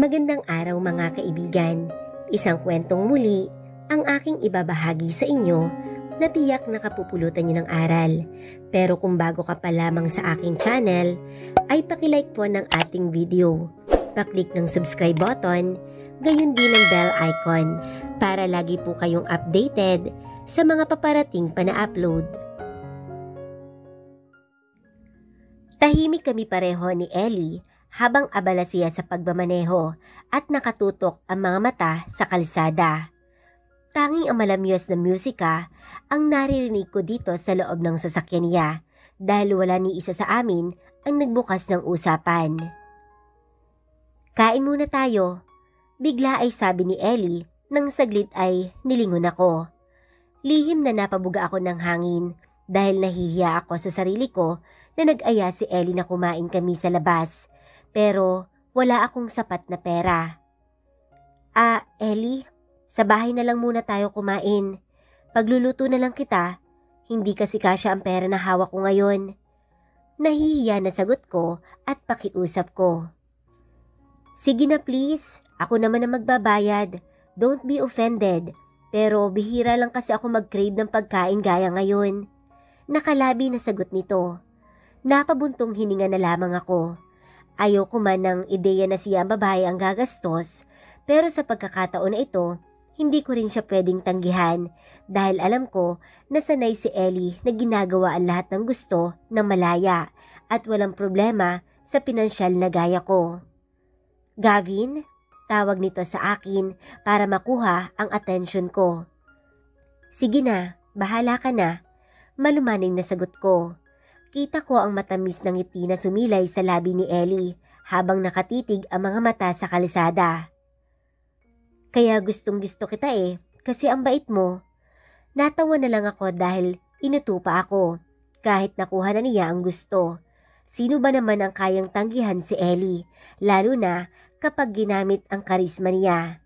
Magandang araw mga kaibigan. Isang kwentong muli ang aking ibabahagi sa inyo na tiyak nakapupulutan niyo ng aral. Pero kung bago ka pa lamang sa aking channel, ay pakilike po ng ating video. Paklik ng subscribe button, gayon din ang bell icon para lagi po kayong updated sa mga paparating pa na upload. Tahimik kami pareho ni Ellie habang abala siya sa pagmamaneho at nakatutok ang mga mata sa kalsada. Tanging ang malamyos na musika ang naririnig ko dito sa loob ng sasakyan niya dahil wala ni isa sa amin ang nagbukas ng usapan. Kain muna tayo, bigla ay sabi ni Ellie nang saglit ay nilingon ako. Lihim na napabuga ako ng hangin dahil nahihiya ako sa sarili ko na nag-aya si Ellie na kumain kami sa labas. Pero wala akong sapat na pera. Ellie, sa bahay na lang muna tayo kumain. Pagluluto na lang kita, hindi kasi kasya ang pera na hawak ko ngayon. Nahihiya na sagot ko at pakiusap ko. Sige na please, ako naman ang magbabayad. Don't be offended. Pero bihira lang kasi ako mag-crave ng pagkain gaya ngayon. Nakalabi na sagot nito. Napabuntong hininga na lamang ako. Ayoko man ng ideya na siya ang babae ang gagastos, pero sa pagkakataon na ito, hindi ko rin siya pwedeng tanggihan dahil alam ko na sanay si Ellie na ginagawa ang lahat ng gusto ng malaya at walang problema sa pinansyal na gaya ko. Gavin, tawag nito sa akin para makuha ang atensyon ko. Sige na, bahala ka na, malumaning na sagot ko. Kita ko ang matamis ng ngiti na sumilay sa labi ni Ellie habang nakatitig ang mga mata sa kalsada. Kaya gustong gusto kita kasi ang bait mo. Natawa na lang ako dahil inuto pa ako kahit nakuha na niya ang gusto. Sino ba naman ang kayang tanggihan si Ellie, lalo na kapag ginamit ang karisma niya.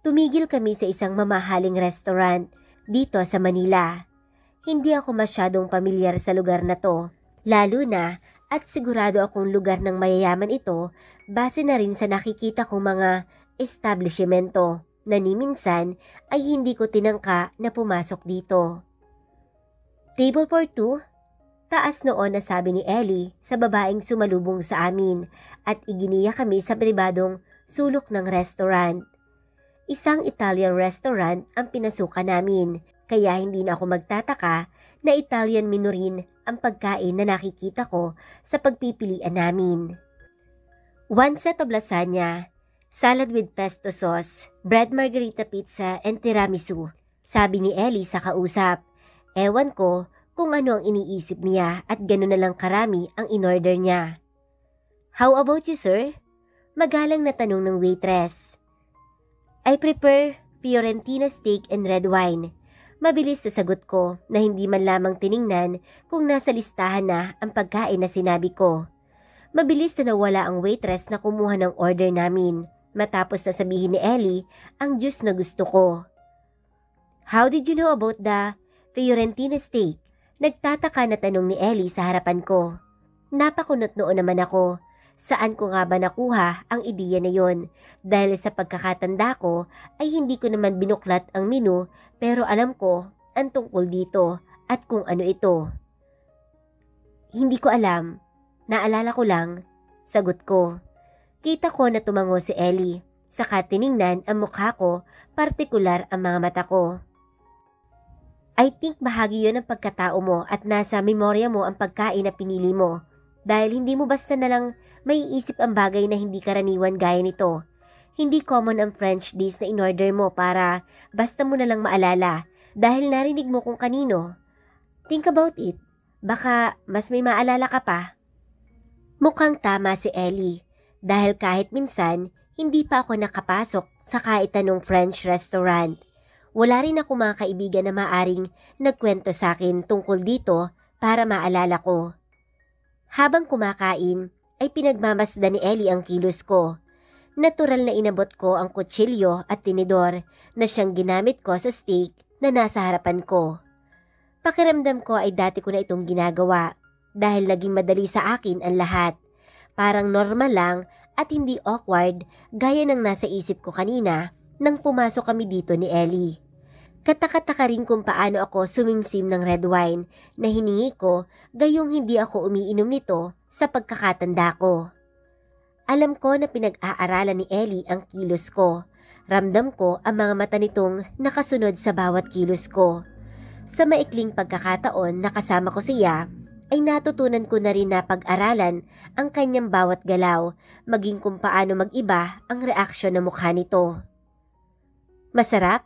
Tumigil kami sa isang mamahaling restaurant dito sa Manila. Hindi ako masyadong pamilyar sa lugar na to, lalo na at sigurado akong lugar ng mayayaman ito base na rin sa nakikita kong mga establishmento na ni minsan ay hindi ko tinangka na pumasok dito. Table for two? Taas noon na sabi ni Ellie sa babaeng sumalubong sa amin at iginiya kami sa pribadong sulok ng restaurant. Isang Italian restaurant ang pinasukan namin. Kaya hindi na ako magtataka na Italian menu rin ang pagkain na nakikita ko sa pagpipilian namin. One set of lasagna, salad with pesto sauce, bread margherita pizza and tiramisu, sabi ni Ellie sa kausap. Ewan ko kung ano ang iniisip niya at gano'n na lang karami ang in-order niya. How about you, sir? Magalang na tanong ng waitress. I prefer Fiorentina steak and red wine. Mabilis na sagot ko na hindi man lamang tiningnan kung nasa listahan na ang pagkain na sinabi ko. Mabilis na nawala ang waitress na kumuha ng order namin matapos na sabihin ni Ellie ang juice na gusto ko. How did you know about the Fiorentina steak? Nagtataka na tanong ni Ellie sa harapan ko. Napakunot noon naman ako. Saan ko nga ba nakuha ang ideya na yon? Dahil sa pagkakatanda ko ay hindi ko naman binuklat ang menu pero alam ko ang tungkol dito at kung ano ito. Hindi ko alam. Naalala ko lang. Sagot ko. Kita ko na tumango si Ellie. Saka tiningnan ang mukha ko, partikular ang mga mata ko. I think bahagi yon ng pagkatao mo at nasa memorya mo ang pagkain na pinili mo. Dahil hindi mo basta na lang maiisip ang bagay na hindi karaniwan gaya nito. Hindi common ang French dish na in-order mo para basta mo na lang maalala dahil narinig mo kung kanino. Think about it. Baka mas may maalala ka pa. Mukhang tama si Ellie dahil kahit minsan hindi pa ako nakapasok sa kahit anong French restaurant. Wala rin ako mga kaibigan na maaring nagkwento sa akin tungkol dito para maalala ko. Habang kumakain, ay pinagmamasdan ni Ellie ang kilos ko. Natural na inabot ko ang kutsilyo at tinidor na siyang ginamit ko sa steak na nasa harapan ko. Pakiramdam ko ay dati ko na itong ginagawa dahil naging madali sa akin ang lahat. Parang normal lang at hindi awkward gaya ng nasa isip ko kanina nang pumasok kami dito ni Ellie. Kataka-taka rin kung paano ako sumimsim ng red wine na hiningi ko gayong hindi ako umiinom nito sa pagkakatanda ko. Alam ko na pinag-aaralan ni Ellie ang kilos ko. Ramdam ko ang mga mata nitong nakasunod sa bawat kilos ko. Sa maikling pagkakataon na kasama ko siya, ay natutunan ko na rin na pag-aralan ang kanyang bawat galaw, maging kung paano mag-iba ang reaksyon ng mukha nito. Masarap?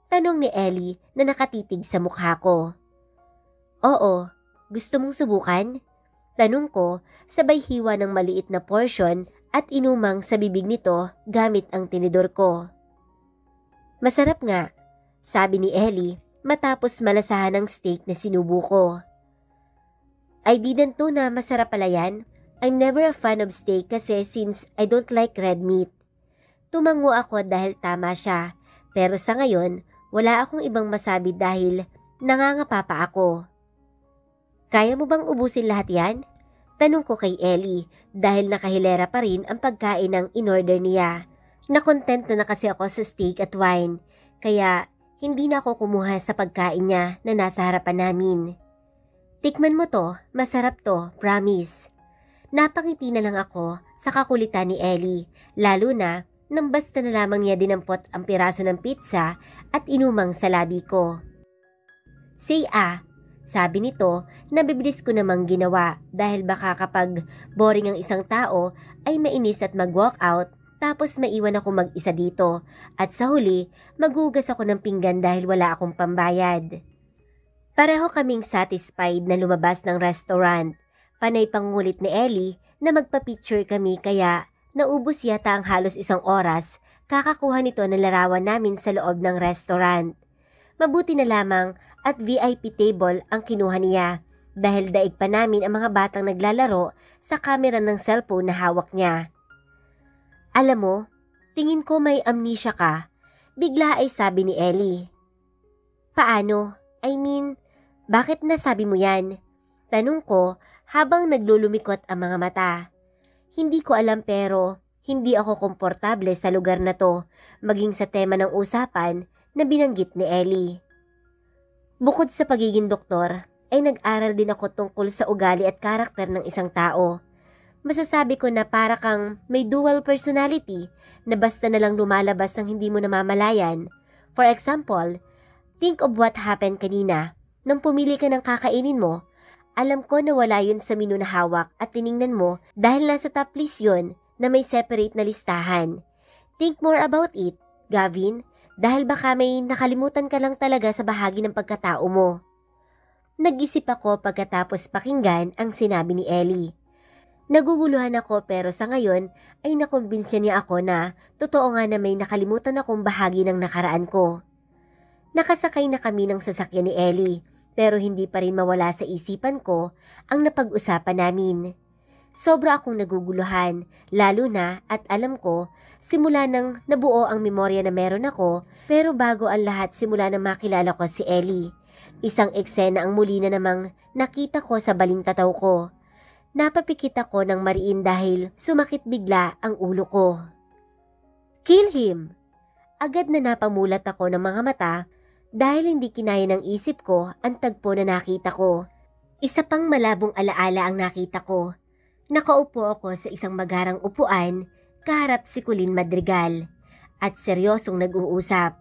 Tanong ni Ellie na nakatitig sa mukha ko. Oo, gusto mong subukan? Tanong ko, sabay hiwa ng maliit na portion at inumang sa bibig nito gamit ang tinidor ko. Masarap nga, sabi ni Ellie matapos malasahan ng steak na sinubo ko. I didn't know na masarap pala yan. I'm never a fan of steak kasi since I don't like red meat. Tumango ako dahil tama siya, pero sa ngayon, wala akong ibang masabi dahil nangangapa pa ako. Kaya mo bang ubusin lahat yan? Tanong ko kay Ellie dahil nakahilera pa rin ang pagkain ng in-order niya. Nakontent na kasi ako sa steak at wine, kaya hindi na ako kumuha sa pagkain niya na nasa harapan namin. Tikman mo to, masarap to, promise. Napangiti na lang ako sa kakulitan ni Ellie, lalo na nang basta na lamang niya dinampot ang piraso ng pizza at inumang sa labi ko. Say sabi nito na bibilis ko namang ginawa dahil baka kapag boring ang isang tao ay mainis at mag-walk out tapos maiwan ako mag-isa dito at sa huli maghugas ako ng pinggan dahil wala akong pambayad. Pareho kaming satisfied na lumabas ng restaurant. Panay pangulit ni Ellie na magpa-picture kami kaya naubos yata ang halos 1 oras kakakuha nito ng larawan namin sa loob ng restaurant. Mabuti na lamang at VIP table ang kinuha niya dahil daig pa namin ang mga batang naglalaro sa camera ng cellphone na hawak niya. Alam mo, tingin ko may amnesia ka, bigla ay sabi ni Ellie. Paano? I mean, bakit nasabi mo yan? Tanong ko habang naglulumikot ang mga mata. Hindi ko alam pero hindi ako komportable sa lugar na to, maging sa tema ng usapan na binanggit ni Ellie. Bukod sa pagiging doktor, ay nag-aral din ako tungkol sa ugali at karakter ng isang tao. Masasabi ko na para kang may dual personality na basta na lang lumalabas ng hindi mo namamalayan. For example, think of what happened kanina. Nang pumili ka ng kakainin mo, alam ko na wala yun sa menu na hawak at tiningnan mo dahil nasa top list yun na may separate na listahan. Think more about it, Gavin, dahil baka may nakalimutan ka lang talaga sa bahagi ng pagkatao mo. Nag-isip ako pagkatapos pakinggan ang sinabi ni Ellie. Naguguluhan ako pero sa ngayon ay nakumbinsya niya ako na totoo nga na may nakalimutan akong bahagi ng nakaraan ko. Nakasakay na kami ng sasakyan ni Ellie. Pero hindi pa rin mawala sa isipan ko ang napag-usapan namin. Sobra akong naguguluhan, lalo na at alam ko, simula nang nabuo ang memorya na meron ako, pero bago ang lahat simula nang makilala ko si Ellie. Isang eksena ang muli na namang nakita ko sa balintataw ko. Napapikit ako ng mariin dahil sumakit bigla ang ulo ko. Kill him! Agad na napamulat ako ng mga mata dahil hindi kinaya ng isip ko ang tagpo na nakita ko. Isa pang malabong alaala ang nakita ko. Nakaupo ako sa isang magarang upuan, kaharap si Colleen Madrigal, at seryosong nag-uusap.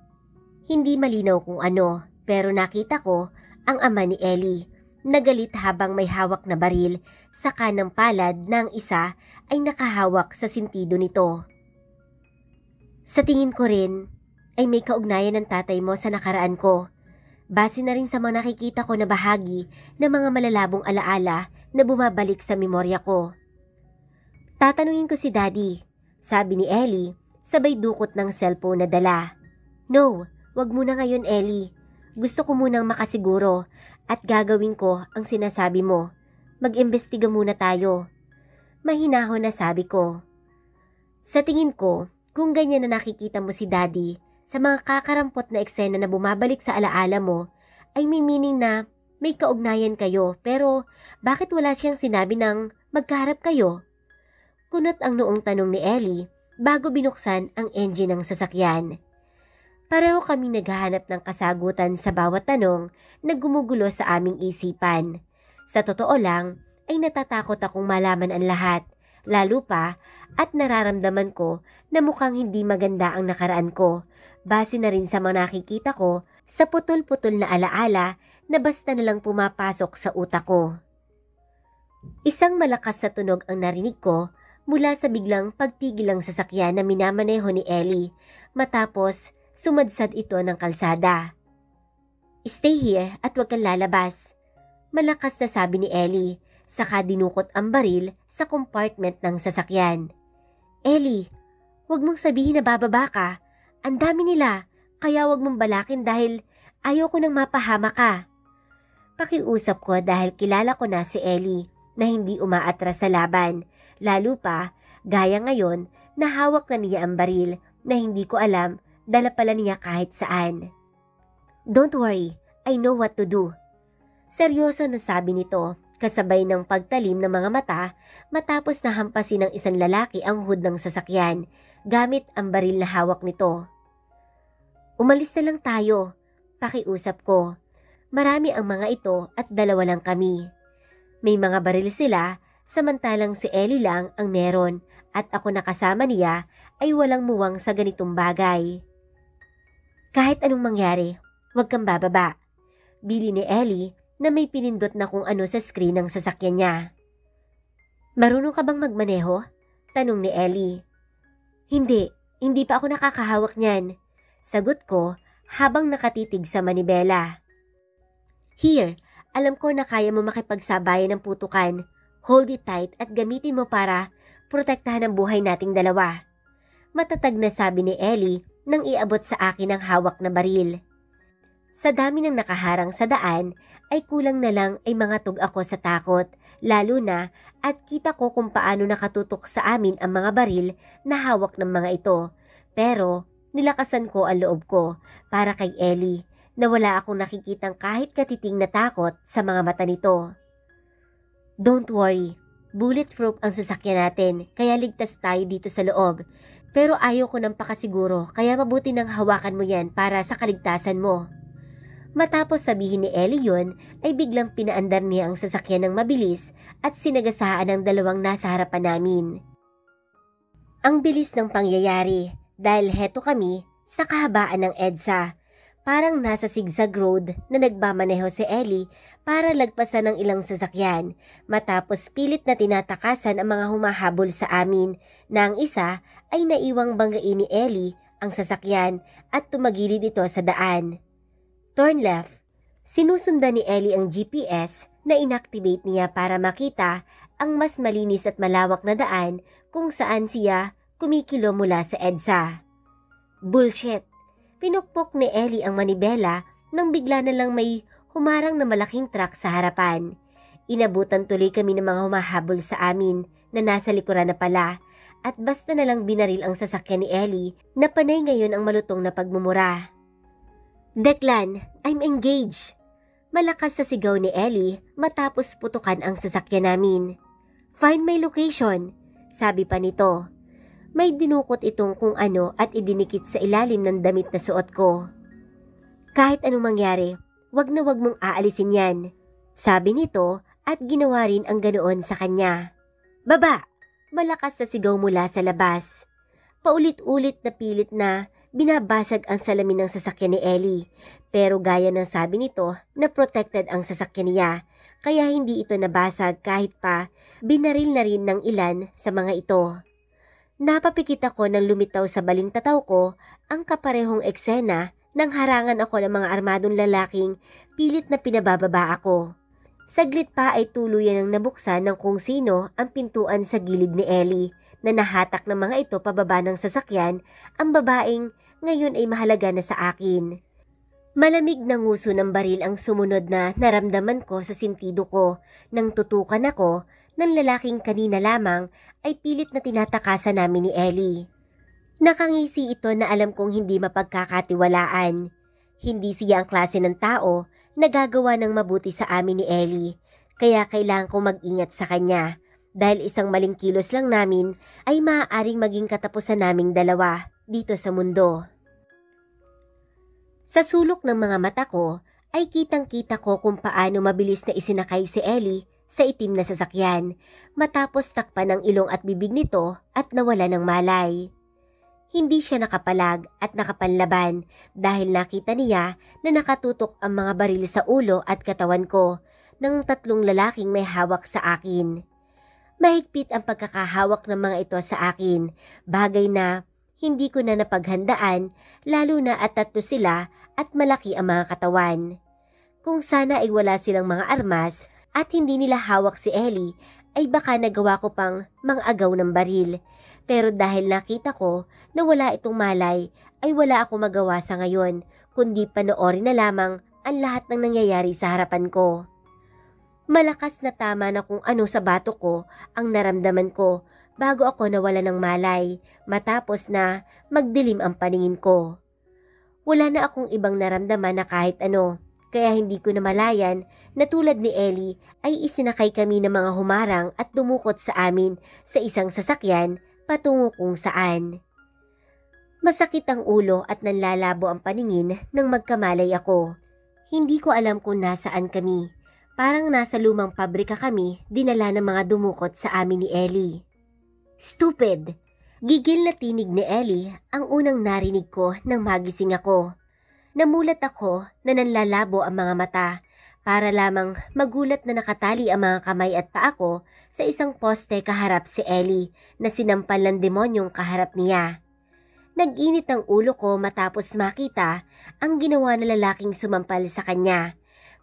Hindi malinaw kung ano, pero nakita ko ang ama ni Ellie, nagalit habang may hawak na baril sa kanang palad na ang isa ay nakahawak sa sintido nito. Sa tingin ko rin, ay may kaugnayan ng tatay mo sa nakaraan ko. Base na rin sa mga nakikita ko na bahagi ng mga malalabong alaala na bumabalik sa memorya ko. Tatanungin ko si Daddy, sabi ni Ellie, sabay dukot ng cellphone na dala. No, wag muna ngayon Ellie. Gusto ko munang makasiguro at gagawin ko ang sinasabi mo. Mag-imbestiga muna tayo. Mahinahon na sabi ko. Sa tingin ko, kung ganyan na nakikita mo si Daddy, sa mga kakarampot na eksena na bumabalik sa alaala mo, ay may meaning na may kaugnayan kayo pero bakit wala siyang sinabi ng magkaharap kayo? Kunot ang noong tanong ni Ellie bago binuksan ang engine ng sasakyan. Pareho kami naghahanap ng kasagutan sa bawat tanong na gumugulo sa aming isipan. Sa totoo lang, ay natatakot akong malaman ang lahat, lalo pa at nararamdaman ko na mukhang hindi maganda ang nakaraan ko, base na rin sa mga nakikita ko sa putol-putol na alaala na basta nalang pumapasok sa utak ko. Isang malakas na tunog ang narinig ko mula sa biglang pagtigil ng sasakyan na minamaneho ni Ellie matapos sumadsad ito ng kalsada. "Stay here at huwag kang lalabas," malakas na sabi ni Ellie, saka dinukot ang baril sa compartment ng sasakyan. "Ellie, huwag mong sabihin na bababa ka. Ang dami nila, kaya huwag mong balakin dahil ayoko nang mapahama ka." Pakiusap ko dahil kilala ko na si Ellie na hindi umaatras sa laban, lalo pa gaya ngayon na hawak na niya ang baril na hindi ko alam dala pala niya kahit saan. "Don't worry, I know what to do." Seryoso na sabi nito kasabay ng pagtalim ng mga mata matapos na hampasin ng isang lalaki ang hood ng sasakyan gamit ang baril na hawak nito. "Umalis na lang tayo," pakiusap ko. Marami ang mga ito at dalawa lang kami. May mga baril sila, samantalang si Ellie lang ang meron at ako na kasama niya ay walang muwang sa ganitong bagay. "Kahit anong mangyari, huwag kang bababa," bili ni Ellie na may pinindot na kung ano sa screen ng sasakyan niya. "Marunong ka bang magmaneho?" tanong ni Ellie. Hindi pa ako nakakahawak niyan," sagot ko habang nakatitig sa manibela. "Here, alam ko na kaya mo makipagsabayan ng putukan. Hold it tight at gamitin mo para protektahan ang buhay nating dalawa." Matatag na sabi ni Ellie nang iabot sa akin ang hawak na baril. Sa dami ng nakaharang sa daan ay kulang na lang ay mangatog ako sa takot, lalo na at kita ko kung paano nakatutok sa amin ang mga baril na hawak ng mga ito. Pero nilakasan ko ang loob ko para kay Ellie na wala akong nakikitang kahit katiting na takot sa mga mata nito. "Don't worry, bulletproof ang sasakyan natin kaya ligtas tayo dito sa loob. Pero ayaw ko ng pakasiguro kaya mabuti nang hawakan mo yan para sa kaligtasan mo." Matapos sabihin ni Ellie yun ay biglang pinaandar niya ang sasakyan ng mabilis at sinagasaan ang dalawang nasa harapan namin. Ang bilis ng pangyayari dahil heto kami sa kahabaan ng EDSA. Parang nasa zigzag road na nagmamaneho si Ellie para lagpasan ng ilang sasakyan matapos pilit na tinatakasan ang mga humahabol sa amin na ang isa ay naiwang banggain ni Ellie ang sasakyan at tumagilid ito sa daan. Turn left. Sinusundan ni Ellie ang GPS na inactivate niya para makita ang mas malinis at malawak na daan kung saan siya kumikilo mula sa EDSA. Bullshit! Pinukpok ni Ellie ang manibela nang bigla na lang may humarang na malaking truck sa harapan. Inabutan tuloy kami ng mga humahabol sa amin na nasa likuran na pala at basta na lang binaril ang sasakyan ni Ellie na panay ngayon ang malutong na pagmumura. "Declan, I'm engaged!" Malakas sa sigaw ni Ellie matapos putukan ang sasakyan namin. "Find my location," sabi pa nito. May dinukot itong kung ano at idinikit sa ilalim ng damit na suot ko. "Kahit anong mangyari, wag na wag mong aalisin yan," sabi nito at ginawa rin ang ganoon sa kanya. "Baba!" Malakas sa sigaw mula sa labas. Paulit-ulit na pilit na binabasag ang salamin ng sasakyan ni Ellie. Pero gaya ng sabi nito na protected ang sasakyan niya, kaya hindi ito nabasag kahit pa binaril na rin ng ilan sa mga ito. Napapikit ako nang lumitaw sa balintataw ko ang kaparehong eksena nang harangan ako ng mga armadong lalaking pilit na pinabababa ako. Saglit pa ay tuluyan ang nabuksan ng kung sino ang pintuan sa gilid ni Ellie na nahatak ng mga ito pababa ng sasakyan ang babaeng ngayon ay mahalaga na sa akin. Malamig na nguso ng baril ang sumunod na naramdaman ko sa sintido ko nang tutukan ako ng lalaking kanina lamang ay pilit na tinatakasan namin ni Ellie. Nakangisi ito na alam kong hindi mapagkakatiwalaan. Hindi siya ang klase ng tao na gagawa ng mabuti sa amin ni Ellie, kaya kailangan kong mag-ingat sa kanya Dahil isang maling kilos lang namin ay maaaring maging katapusan naming dalawa dito sa mundo. Sa sulok ng mga mata ko ay kitang-kita ko kung paano mabilis na isinakay si Ellie sa itim na sasakyan matapos takpan ng ilong at bibig nito at nawala ng malay. Hindi siya nakapalag at nakapanlaban dahil nakita niya na nakatutok ang mga baril sa ulo at katawan ko ng 3 lalaking may hawak sa akin. Mahigpit ang pagkakahawak ng mga ito sa akin, bagay na hindi ko na napaghandaan lalo na at 3 sila at malaki ang mga katawan. Kung sana ay wala silang mga armas at hindi nila hawak si Ellie ay baka nagawa ko pang mangagaw ng baril. Pero dahil nakita ko na wala itong malay ay wala akong magawa sa ngayon kundi panoorin na lamang ang lahat ng nangyayari sa harapan ko. Malakas na tama na kung ano sa batok ko ang naramdaman ko bago ako nawala ng malay matapos na magdilim ang paningin ko. Wala na akong ibang naramdaman na kahit ano kaya hindi ko namalayan na tulad ni Ellie ay isinakay kami ng mga humarang at dumukot sa amin sa isang sasakyan patungo kung saan. Masakit ang ulo at nanlalabo ang paningin nang magkamalay ako. Hindi ko alam kung nasaan kami. Parang nasa lumang pabrika kami dinala ng mga dumukot sa amin ni Ellie. Stupid! Gigil na tinig ni Ellie ang unang narinig ko nang magising ako. Namulat ako na nanlalabo ang mga mata para lamang magulat na nakatali ang mga kamay at paa ko sa isang poste kaharap si Ellie na sinampal ng demonyong kaharap niya. Nag-init ang ulo ko matapos makita ang ginawa ng lalaking sumampal sa kanya.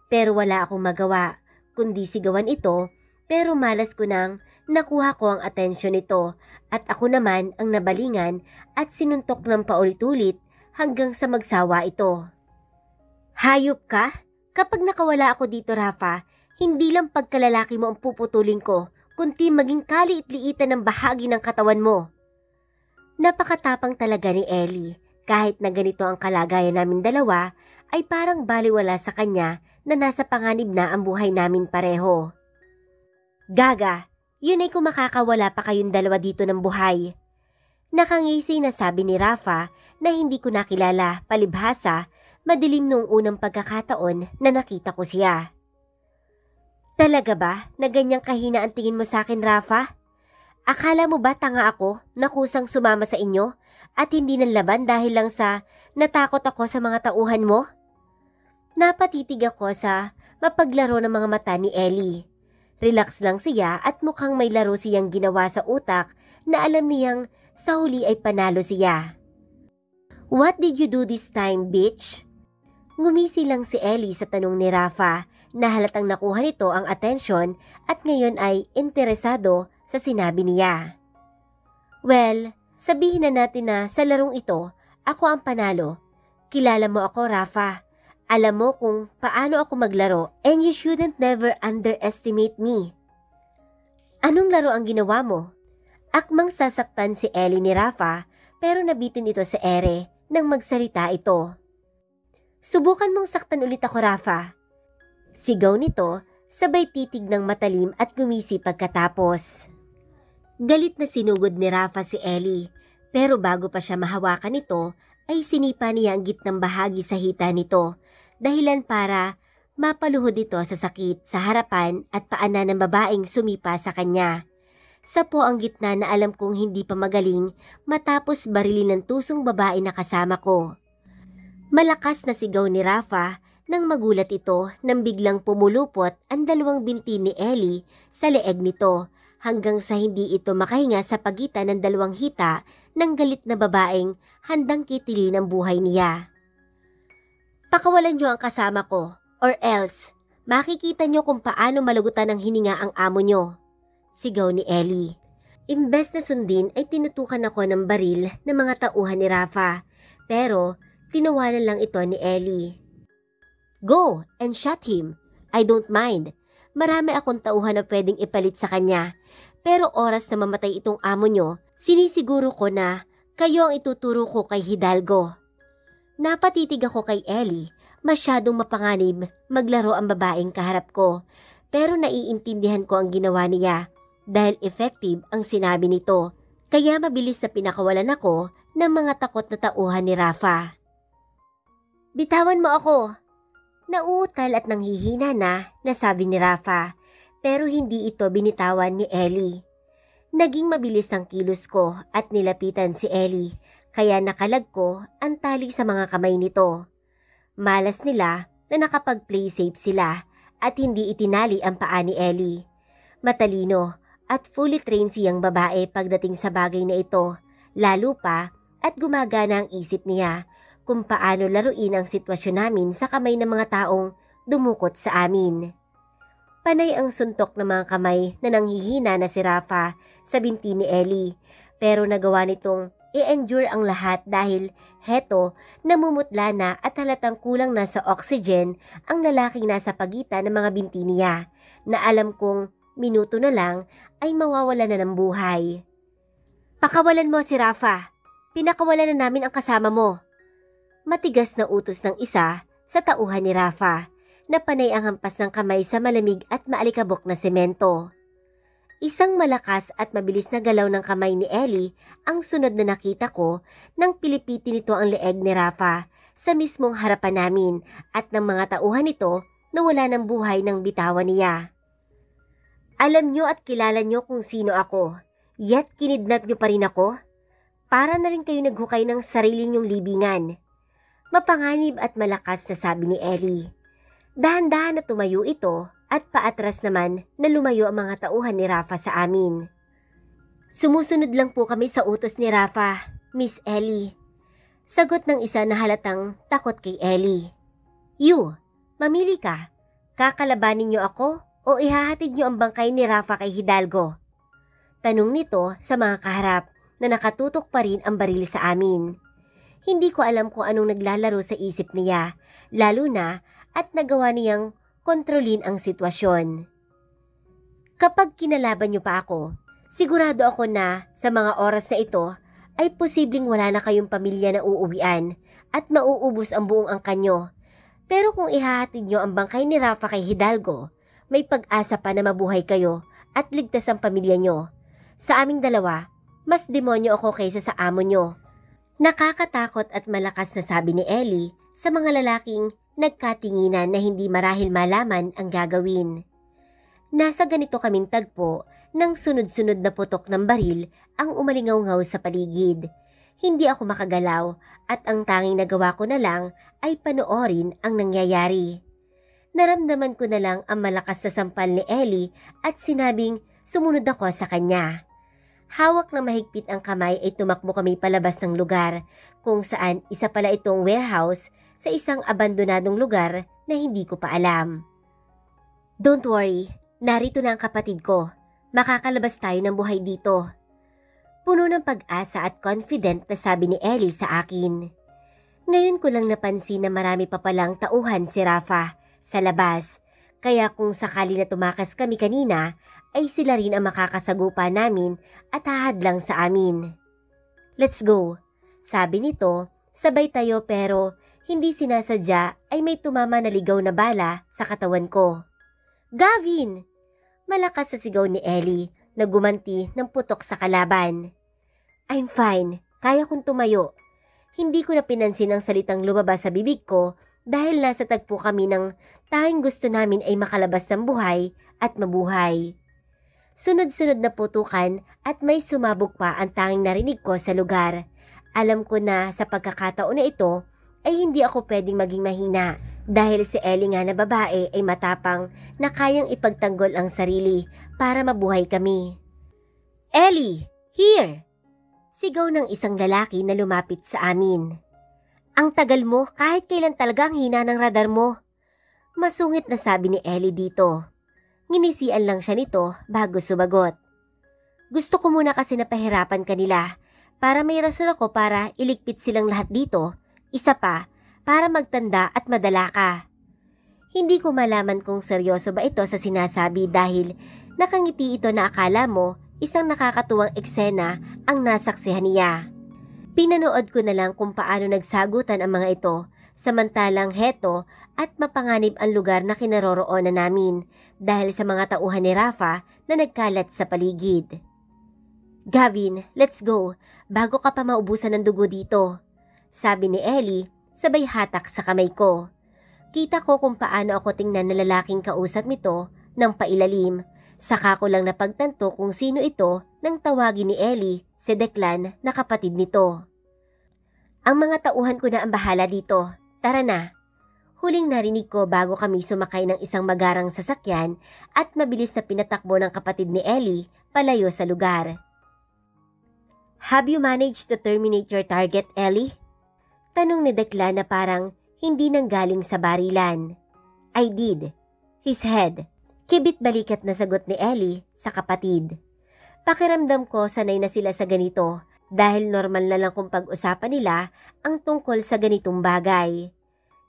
Pero wala akong magawa, kundi sigawan ito pero malas ko nang nakuha ko ang atensyon nito at ako naman ang nabalingan at sinuntok ng paulit-ulit hanggang sa magsawa ito. Hayop ka? Kapag nakawala ako dito, Rafa, hindi lang pagkalalaki mo ang puputulin ko, kundi maging kaliit-liitan ng bahagi ng katawan mo. Napakatapang talaga ni Ellie. Kahit na ganito ang kalagayan namin dalawa, ay parang baliwala sa kanya na nasa panganib na ang buhay namin pareho. Gaga, yun ay kung makakawala pa kayong dalawa dito ng buhay. Nakangisi na sabi ni Rafa na hindi ko nakilala, palibhasa, madilim nung unang pagkakataon na nakita ko siya. Talaga ba na ganyang kahina ang tingin mo sa akin, Rafa? Akala mo ba tanga ako na kusang sumama sa inyo at hindi nanlaban dahil lang sa natakot ako sa mga tauhan mo? Napatitig ako sa mapaglaro ng mga mata ni Ellie. Relax lang siya at mukhang may laro siyang ginawa sa utak na alam niyang sa huli ay panalo siya. What did you do this time, bitch? Ngumisi lang si Ellie sa tanong ni Rafa na halatang nakuha nito ang atensyon at ngayon ay interesado sa sinabi niya. Well, sabihin na natin na sa larong ito, ako ang panalo. Kilala mo ako, Rafa. Alam mo kung paano ako maglaro and you shouldn't never underestimate me. Anong laro ang ginawa mo? Akmang sasaktan si Ellie ni Rafa pero nabitin ito sa ere nang magsalita ito. Subukan mong saktan ulit ako, Rafa. Sigaw nito sabay titig ng matalim at gumisi pagkatapos. Galit na sinugod ni Rafa si Ellie pero bago pa siya mahawakan nito ay sinipa niya ang gitnang bahagi sa hita nito dahilan para mapaluhod ito sa sakit sa harapan at paanan ng babaeng sumipa sa kanya. Sa po ang gitna na alam kong hindi pa magaling matapos barilin ng tusong babae na kasama ko. Malakas na sigaw ni Rafa nang magulat ito nang biglang pumulupot ang 2 binti ni Ellie sa leeg nito hanggang sa hindi ito makahinga sa pagitan ng 2 hita ng galit na babaeng handang kitilin ang buhay niya. Pakawalan niyo ang kasama ko or else makikita niyo kung paano malagutan ng hininga ang amo niyo. Sigaw ni Ellie. Imbes na sundin ay tinutukan ako ng baril ng mga tauhan ni Rafa pero tinawanan lang ito ni Ellie. Go and shot him. I don't mind. Marami akong tauhan na pwedeng ipalit sa kanya. Pero oras na mamatay itong amo nyo, sinisiguro ko na kayo ang ituturo ko kay Hidalgo. Napatitig ako kay Ellie. Masyadong mapanganib maglaro ang babaeng kaharap ko. Pero naiintindihan ko ang ginawa niya. dahil effective ang sinabi nito. Kaya mabilis na pinakawalan ako ng mga takot na tauhan ni Rafa. Bitawan mo ako! Nauutal at nanghihina na sabi ni Rafa, pero hindi ito binitawan ni Ellie. Naging mabilis ang kilos ko at nilapitan si Ellie, kaya nakalag ko ang tali sa mga kamay nito. Malas nila na nakapag-play safe sila at hindi itinali ang paa ni Ellie. Matalino at fully trained siyang babae pagdating sa bagay na ito, lalo pa at gumagana ang isip niya kung paano laruin ang sitwasyon namin sa kamay ng mga taong dumukot sa amin. Panay ang suntok ng mga kamay na nanghihina na si Rafa sa binti ni Ellie, pero nagawa nitong i-endure ang lahat dahil heto namumutla na at halatang kulang na sa oxygen ang lalaking nasa pagitan ng mga binti niya na alam kong minuto na lang ay mawawala na ng buhay. Pakawalan mo si Rafa. Pinakawalan na namin ang kasama mo. Matigas na utos ng isa sa tauhan ni Rafa na panay ang hampas ng kamay sa malamig at maalikabok na semento. Isang malakas at mabilis na galaw ng kamay ni Ellie ang sunod na nakita ko nang pilipitin nito ang leeg ni Rafa sa mismong harapan namin at ng mga tauhan nito na wala ng buhay ng bitawan niya. Alam nyo at kilala nyo kung sino ako, yet kinidnap nyo pa rin ako? Para na rin kayo naghukay ng sarili nyong libingan. Mapanganib at malakas na sabi ni Ellie. Dahan-dahan na tumayo ito at paatras naman na lumayo ang mga tauhan ni Rafa sa amin. Sumusunod lang po kami sa utos ni Rafa, Miss Ellie. Sagot ng isa na halatang takot kay Ellie. You, mamili ka. Kakalabanin niyo ako o ihahatid niyo ang bangkay ni Rafa kay Hidalgo? Tanong nito sa mga kaharap na nakatutok pa rin ang baril sa amin. Hindi ko alam kung anong naglalaro sa isip niya, lalo na at nagawa niyang kontrolin ang sitwasyon. Kapag kinalaban niyo pa ako, sigurado ako na sa mga oras na ito ay posibleng wala na kayong pamilya na uuwian at mauubos ang buong angkan niyo. Pero kung ihahatid niyo ang bangkay ni Rafa kay Hidalgo, may pag-asa pa na mabuhay kayo at ligtas ang pamilya niyo. Sa aming dalawa, mas demonyo ako kaysa sa amo niyo. Nakakatakot at malakas na sabi ni Ellie sa mga lalaking nagkatinginan na hindi marahil malaman ang gagawin. Nasa ganito kaming tagpo nang sunod-sunod na putok ng baril ang umalingaw-ngaw sa paligid. Hindi ako makagalaw at ang tanging nagawa ko na lang ay panoorin ang nangyayari. Naramdaman ko na lang ang malakas na sampal ni Ellie at sinabing sumunod ako sa kanya. Hawak na mahigpit ang kamay ay tumakbo kami palabas ng lugar kung saan isa pala itong warehouse sa isang abandonadong lugar na hindi ko pa alam. Don't worry, narito na ang kapatid ko. Makakalabas tayo ng buhay dito. Puno ng pag-asa at confident na sabi ni Ellie sa akin. Ngayon ko lang napansin na marami pa palang tauhan si Rafa sa labas, kaya kung sakali na tumakas kami kanina, ay sila rin ang makakasagupa namin at hahadlang sa amin. Let's go, sabi nito, sabay tayo pero hindi sinasadya ay may tumama na ligaw na bala sa katawan ko. Gavin! Malakas sa sigaw ni Ellie na gumanti ng putok sa kalaban. I'm fine, kaya kong tumayo. Hindi ko na pinansin ang salitang lumabas sa bibig ko dahil nasa tagpo kami ng tanging gusto namin ay makalabas ng buhay at mabuhay. Sunod-sunod na putukan at may sumabog pa ang tanging narinig ko sa lugar. Alam ko na sa pagkakataon na ito ay hindi ako pwedeng maging mahina dahil si Ellie nga na babae ay matapang na kayang ipagtanggol ang sarili para mabuhay kami. Ellie, here! Sigaw ng isang lalaki na lumapit sa amin. Ang tagal mo, kahit kailan talaga ang hina ng radar mo. Masungit na sabi ni Ellie dito. Nginisian lang siya nito bago sumagot. Gusto ko muna kasi napahirapan kanila para may rason ako para iligpit silang lahat dito. Isa pa, para magtanda at madala ka. Hindi ko malaman kung seryoso ba ito sa sinasabi dahil nakangiti ito na akala mo isang nakakatuwang eksena ang nasaksihan niya. Pinanood ko na lang kung paano nagsagutan ang mga ito Samantalang heto at mapanganib ang lugar na kinaroroonan namin dahil sa mga tauhan ni Rafa na nagkalat sa paligid. Gavin, let's go, bago ka pa maubusan ng dugo dito, sabi ni Ellie sabay hatak sa kamay ko. Kita ko kung paano ako tingnan na lalaking kausap nito ng pailalim. Saka ko lang napagtanto kung sino ito nang tawagin ni Ellie si Declan na kapatid nito. Ang mga tauhan ko na ang bahala dito. Tara na. Huling narinig ko bago kami sumakay ng isang magarang sasakyan at mabilis na pinatakbo ng kapatid ni Ellie palayo sa lugar. Have you managed to terminate your target, Ellie? Tanong ni Declan na parang hindi nanggaling sa barilan. I did. His head. Kibit balikat na sagot ni Ellie sa kapatid. Pakiramdam ko sanay na sila sa ganito dahil normal na lang kung pag-usapan nila ang tungkol sa ganitong bagay.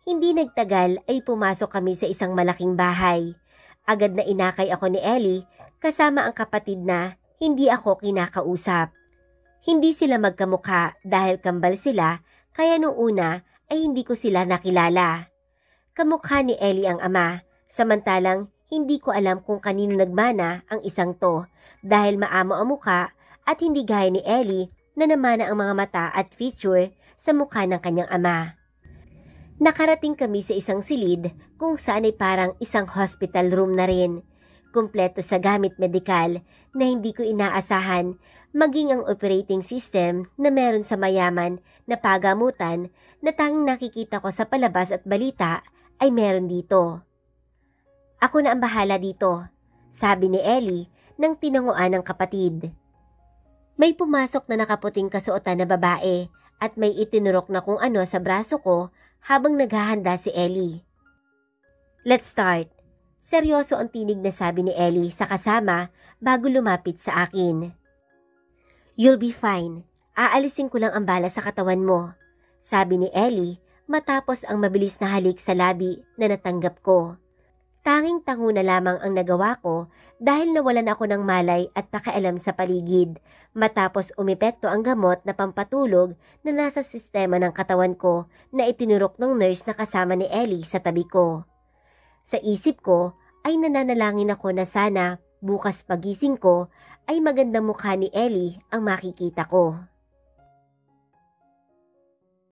Hindi nagtagal ay pumasok kami sa isang malaking bahay. Agad na inakay ako ni Ellie kasama ang kapatid na hindi ako kinakausap. Hindi sila magkamukha dahil kambal sila kaya nung una ay hindi ko sila nakilala. Kamukha ni Ellie ang ama, samantalang hindi ko alam kung kanino nagmana ang isang to dahil maamo ang muka at hindi gaya ni Ellie na namana ang mga mata at feature sa mukha ng kanyang ama. Nakarating kami sa isang silid kung saan ay parang isang hospital room na rin. Kumpleto sa gamit medikal na hindi ko inaasahan, maging ang operating system na meron sa mayaman na pagamutan na tanging nakikita ko sa palabas at balita ay meron dito. Ako na ang bahala dito, sabi ni Ellie nang tinanguan ng kapatid. May pumasok na nakaputing kasuotan na babae at may itinurok na kung ano sa braso ko habang naghahanda si Ellie. Let's start. Seryoso ang tinig na sabi ni Ellie sa kasama bago lumapit sa akin. You'll be fine. Aalisin ko lang ang bala sa katawan mo, sabi ni Ellie matapos ang mabilis na halik sa labi na natanggap ko. Tanging tango na lamang ang nagawa ko dahil nawalan ako ng malay at pakialam sa paligid matapos umepekto ang gamot na pampatulog na nasa sistema ng katawan ko na itinurok ng nurse na kasama ni Ellie sa tabi ko. Sa isip ko ay nananalangin ako na sana bukas pagising ko ay magandang mukha ni Ellie ang makikita ko.